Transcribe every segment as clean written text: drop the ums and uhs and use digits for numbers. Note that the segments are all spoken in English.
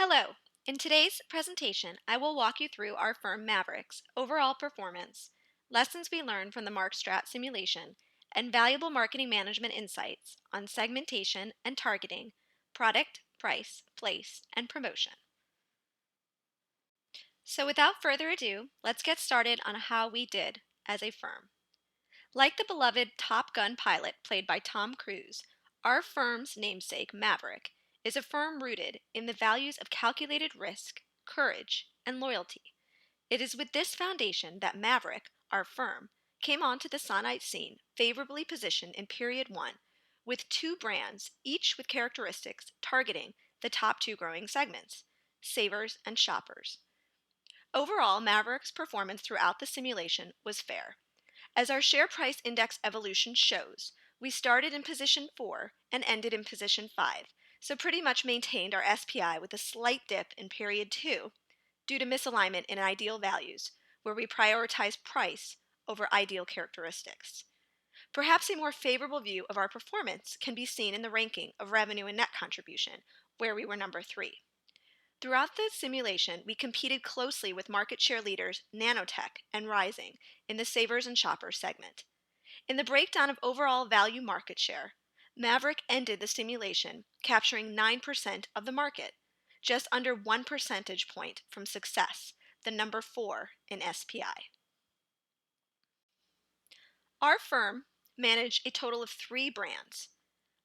Hello. In today's presentation, I will walk you through our firm Maverick's overall performance, lessons we learned from the Markstrat simulation, and valuable marketing management insights on segmentation and targeting, product, price, place, and promotion. So without further ado, let's get started on how we did as a firm. Like the beloved Top Gun pilot played by Tom Cruise, our firm's namesake, Maverick, is a firm rooted in the values of calculated risk, courage, and loyalty. It is with this foundation that Maverick, our firm, came onto the Sonite scene favorably positioned in period one, with two brands, each with characteristics targeting the top two growing segments, savers and shoppers. Overall, Maverick's performance throughout the simulation was fair. As our share price index evolution shows, we started in position 4 and ended in position 5, so pretty much maintained our SPI with a slight dip in period 2 due to misalignment in ideal values, where we prioritize price over ideal characteristics. Perhaps a more favorable view of our performance can be seen in the ranking of revenue and net contribution, where we were number 3. Throughout the simulation, we competed closely with market share leaders Nanotech and Rising in the savers and shoppers segment. In the breakdown of overall value market share, Maverick ended the simulation capturing 9% of the market, just under 1 percentage point from success, the number 4 in SPI. Our firm managed a total of 3 brands.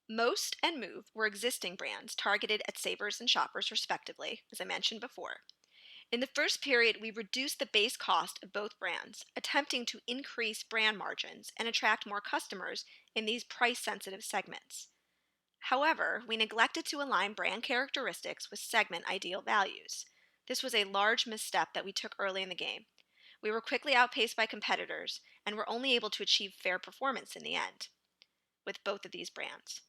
Most and Move were existing brands targeted at savers and shoppers respectively, as I mentioned before. In the first period, we reduced the base cost of both brands, attempting to increase brand margins and attract more customers in these price-sensitive segments. However, we neglected to align brand characteristics with segment ideal values. This was a large misstep that we took early in the game. We were quickly outpaced by competitors and were only able to achieve fair performance in the end with both of these brands.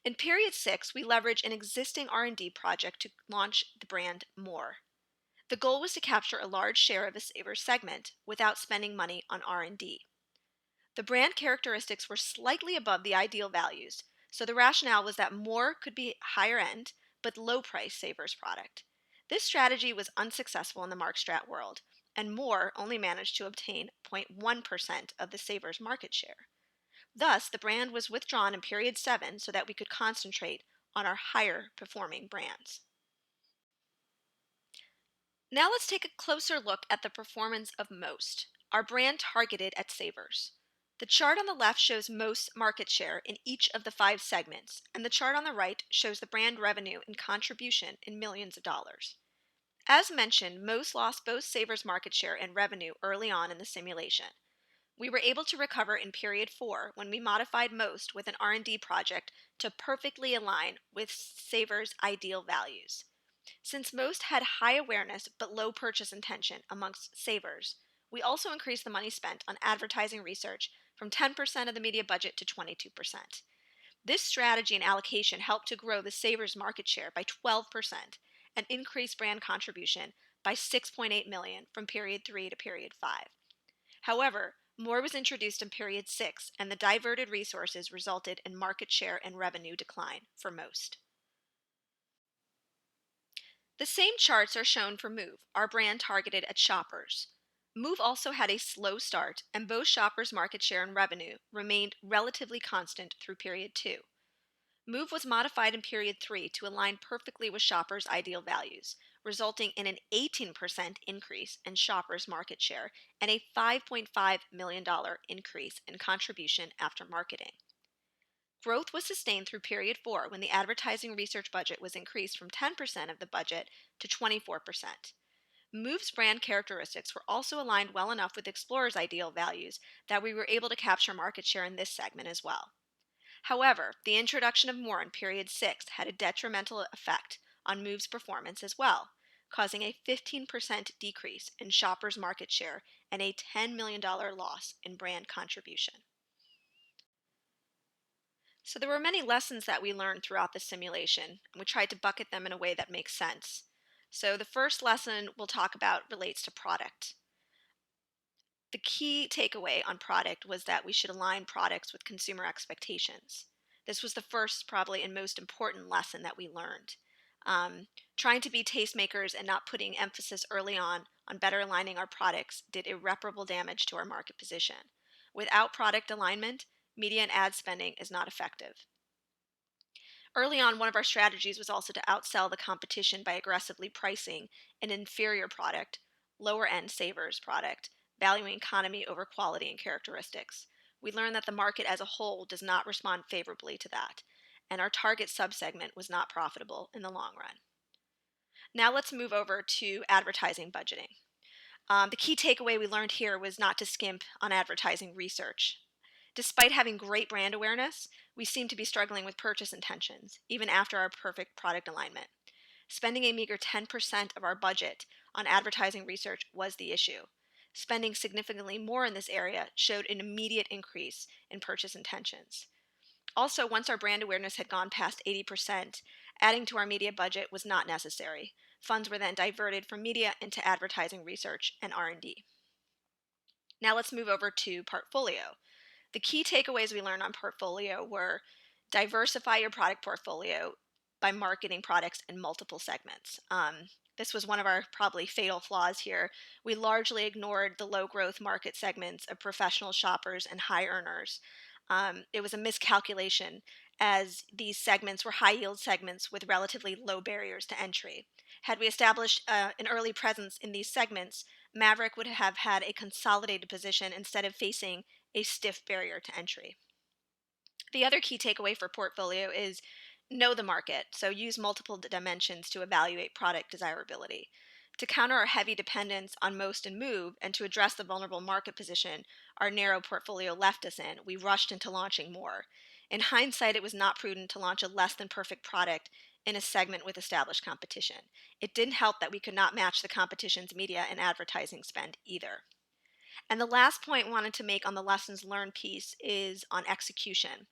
In period 6, we leveraged an existing R&D project to launch the brand More. The goal was to capture a large share of the savers segment without spending money on R&D. The brand characteristics were slightly above the ideal values, so the rationale was that More could be higher end but low price savers product. This strategy was unsuccessful in the Markstrat world, and More only managed to obtain 0.1% of the savers market share. Thus, the brand was withdrawn in period 7 so that we could concentrate on our higher performing brands. Now let's take a closer look at the performance of Most, our brand targeted at savers. The chart on the left shows Most's market share in each of the 5 segments, and the chart on the right shows the brand revenue and contribution in millions of dollars. As mentioned, Most lost both savers market share and revenue early on in the simulation. We were able to recover in period 4 when we modified Most with an R&D project to perfectly align with savers' ideal values. Since Most had high awareness but low purchase intention amongst savers, we also increased the money spent on advertising research from 10% of the media budget to 22%. This strategy and allocation helped to grow the savers market share by 12% and increase brand contribution by $6.8 million from period 3 to period 5. However, More was introduced in period 6, and the diverted resources resulted in market share and revenue decline for Most. The same charts are shown for Move, our brand targeted at shoppers. Move also had a slow start, and both shoppers' market share and revenue remained relatively constant through period 2. Move was modified in period 3 to align perfectly with shoppers' ideal values, resulting in an 18% increase in shoppers' market share and a $5.5 million increase in contribution after marketing. Growth was sustained through period 4 when the advertising research budget was increased from 10% of the budget to 24%. Move's brand characteristics were also aligned well enough with Explorer's ideal values that we were able to capture market share in this segment as well. However, the introduction of More in period 6 had a detrimental effect on Move's performance as well, causing a 15% decrease in shoppers' market share and a $10 million loss in brand contribution. So there were many lessons that we learned throughout the simulation, and we tried to bucket them in a way that makes sense. So the first lesson we'll talk about relates to product. The key takeaway on product was that we should align products with consumer expectations. This was the first, probably, and most important lesson that we learned. Um, Trying to be tastemakers and not putting emphasis early on better aligning our products did irreparable damage to our market position. Without product alignment, media and ad spending is not effective. Early on, one of our strategies was also to outsell the competition by aggressively pricing an inferior product, lower end savers product, valuing economy over quality and characteristics. We learned that the market as a whole does not respond favorably to that, and our target subsegment was not profitable in the long run. Now let's move over to advertising budgeting. The key takeaway we learned here was not to skimp on advertising research. Despite having great brand awareness, we seem to be struggling with purchase intentions, even after our perfect product alignment. Spending a meager 10% of our budget on advertising research was the issue. Spending significantly more in this area showed an immediate increase in purchase intentions. Also, once our brand awareness had gone past 80%, adding to our media budget was not necessary. Funds were then diverted from media into advertising research and R&D. Now let's move over to portfolio. The key takeaways we learned on portfolio were diversify your product portfolio by marketing products in multiple segments. This was one of our probably fatal flaws here. We largely ignored the low growth market segments of professional shoppers and high earners. It was a miscalculation as these segments were high yield segments with relatively low barriers to entry. Had we established an early presence in these segments, Maverick would have had a consolidated position instead of facing a stiff barrier to entry. The other key takeaway for portfolio is know the market, so use multiple dimensions to evaluate product desirability. To counter our heavy dependence on most and move, and to address the vulnerable market position our narrow portfolio left us in, we rushed into launching more. In hindsight, it was not prudent to launch a less than perfect product in a segment with established competition. It didn't help that we could not match the competition's media and advertising spend either. And the last point I wanted to make on the lessons learned piece is on execution.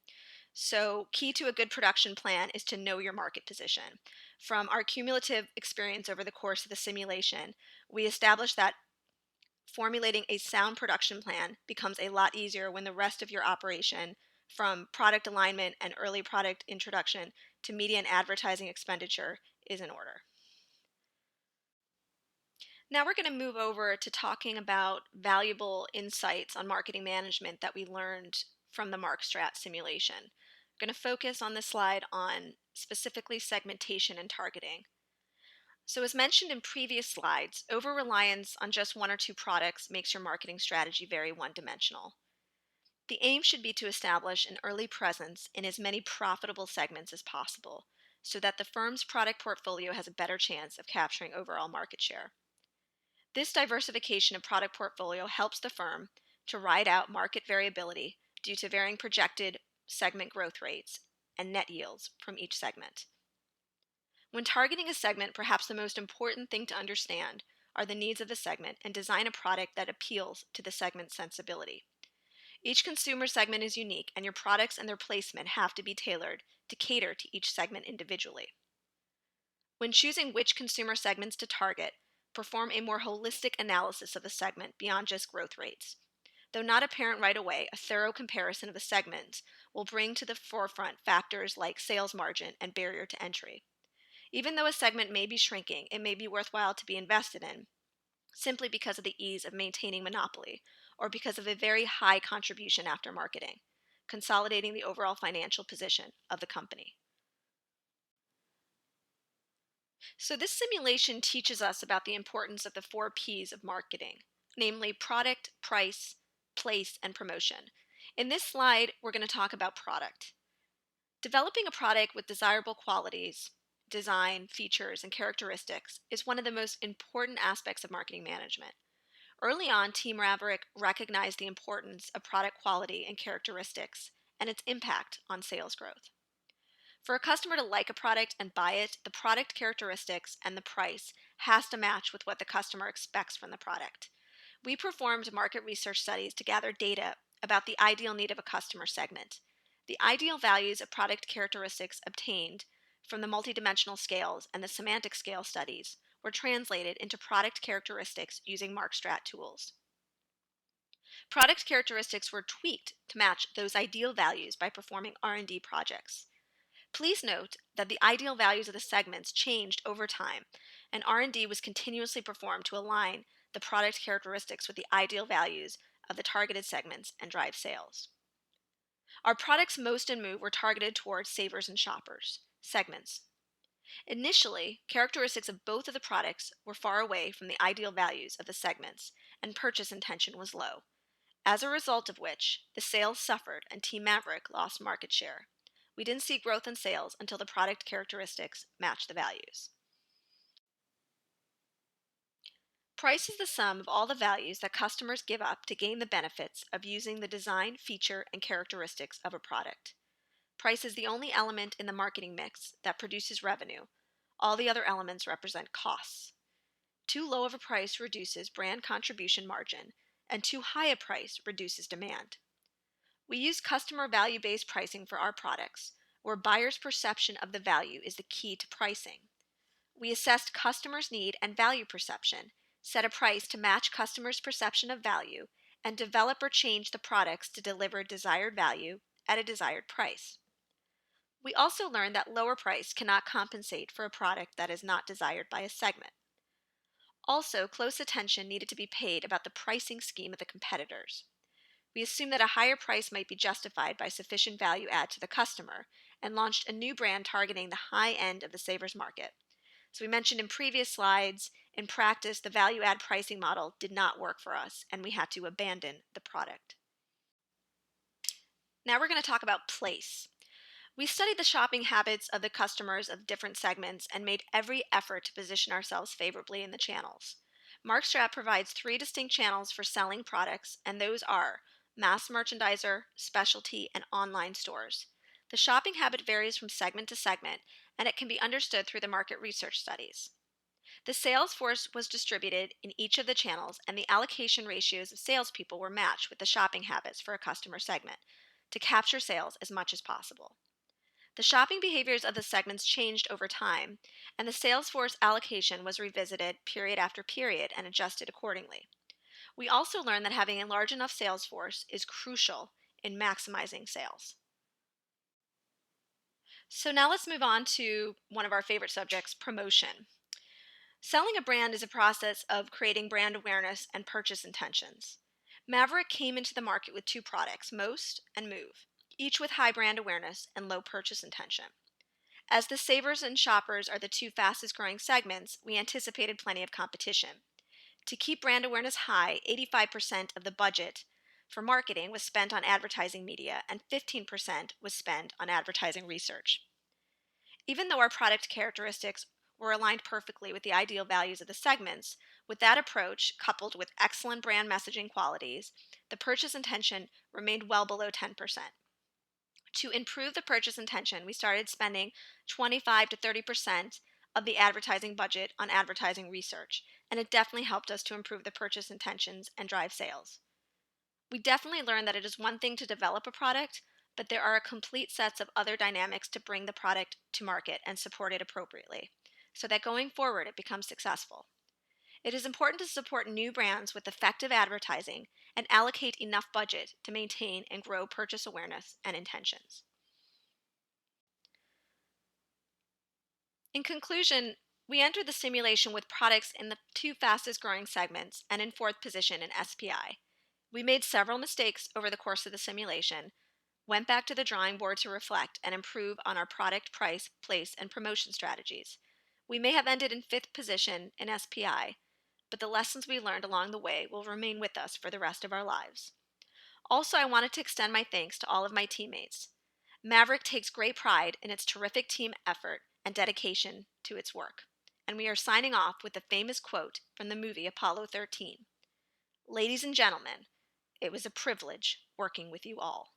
So, key to a good production plan is to know your market position. From our cumulative experience over the course of the simulation, we established that formulating a sound production plan becomes a lot easier when the rest of your operation, from product alignment and early product introduction to media and advertising expenditure, is in order. Now we're going to move over to talking about valuable insights on marketing management that we learned from the Markstrat simulation. I'm going to focus on this slide on specifically segmentation and targeting. So as mentioned in previous slides, over-reliance on just one or two products makes your marketing strategy very one-dimensional. The aim should be to establish an early presence in as many profitable segments as possible so that the firm's product portfolio has a better chance of capturing overall market share. This diversification of product portfolio helps the firm to ride out market variability due to varying projected segment growth rates and net yields from each segment. When targeting a segment, perhaps the most important thing to understand are the needs of the segment and design a product that appeals to the segment's sensibility. Each consumer segment is unique, and your products and their placement have to be tailored to cater to each segment individually. When choosing which consumer segments to target, perform a more holistic analysis of the segment beyond just growth rates. Though not apparent right away, a thorough comparison of the segments will bring to the forefront factors like sales margin and barrier to entry. Even though a segment may be shrinking, it may be worthwhile to be invested in simply because of the ease of maintaining monopoly or because of a very high contribution after marketing, consolidating the overall financial position of the company. So, this simulation teaches us about the importance of the 4 P's of marketing, namely product, price, place, and promotion. In this slide, we're going to talk about product. Developing a product with desirable qualities, design, features, and characteristics is one of the most important aspects of marketing management. Early on, Team Maverick recognized the importance of product quality and characteristics and its impact on sales growth. For a customer to like a product and buy it, the product characteristics and the price has to match with what the customer expects from the product. We performed market research studies to gather data about the ideal need of a customer segment. The ideal values of product characteristics obtained from the multidimensional scales and the semantic scale studies were translated into product characteristics using Markstrat tools. Product characteristics were tweaked to match those ideal values by performing R&D projects. Please note that the ideal values of the segments changed over time, and R&D was continuously performed to align the product characteristics with the ideal values of the targeted segments and drive sales. Our products most in Move were targeted towards savers and shoppers segments. Initially, characteristics of both of the products were far away from the ideal values of the segments, and purchase intention was low, as a result of which the sales suffered and Team Maverick lost market share. We didn't see growth in sales until the product characteristics matched the values. Price is the sum of all the values that customers give up to gain the benefits of using the design, feature, and characteristics of a product. Price is the only element in the marketing mix that produces revenue. All the other elements represent costs. Too low of a price reduces brand contribution margin, and too high a price reduces demand. We use customer value-based pricing for our products, where buyers' perception of the value is the key to pricing. We assessed customers' need and value perception, set a price to match customers' perception of value, and develop or change the products to deliver desired value at a desired price. We also learned that lower price cannot compensate for a product that is not desired by a segment. Also, close attention needed to be paid about the pricing scheme of the competitors. We assumed that a higher price might be justified by sufficient value add to the customer, and launched a new brand targeting the high end of the savers market. As we mentioned in previous slides, in practice, the value add pricing model did not work for us, and we had to abandon the product. Now we're going to talk about place. We studied the shopping habits of the customers of different segments and made every effort to position ourselves favorably in the channels. Markstrat provides 3 distinct channels for selling products, and those are mass merchandiser, specialty, and online stores. The shopping habit varies from segment to segment, and it can be understood through the market research studies. The sales force was distributed in each of the channels, and the allocation ratios of salespeople were matched with the shopping habits for a customer segment to capture sales as much as possible. The shopping behaviors of the segments changed over time, and the sales force allocation was revisited period after period and adjusted accordingly. We also learned that having a large enough sales force is crucial in maximizing sales. So now let's move on to one of our favorite subjects, promotion. Selling a brand is a process of creating brand awareness and purchase intentions. Maverick came into the market with 2 products, Most and Move, each with high brand awareness and low purchase intention. As the savers and shoppers are the 2 fastest growing segments, we anticipated plenty of competition. To keep brand awareness high, 85% of the budget for marketing was spent on advertising media and 15% was spent on advertising research. Even though our product characteristics were aligned perfectly with the ideal values of the segments, with that approach, coupled with excellent brand messaging qualities, the purchase intention remained well below 10%. To improve the purchase intention, we started spending 25 to 30% of the advertising budget on advertising research, and it definitely helped us to improve the purchase intentions and drive sales. We definitely learned that it is one thing to develop a product, but there are a complete sets of other dynamics to bring the product to market and support it appropriately, so that going forward it becomes successful. It is important to support new brands with effective advertising and allocate enough budget to maintain and grow purchase awareness and intentions. In conclusion, we entered the simulation with products in the 2 fastest growing segments and in 4th position in SPI. We made several mistakes over the course of the simulation, went back to the drawing board to reflect and improve on our product, price, place, and promotion strategies. We may have ended in 5th position in SPI, but the lessons we learned along the way will remain with us for the rest of our lives. Also, I wanted to extend my thanks to all of my teammates. Maverick takes great pride in its terrific team effort and dedication to its work. And we are signing off with the famous quote from the movie Apollo 13. Ladies and gentlemen, it was a privilege working with you all.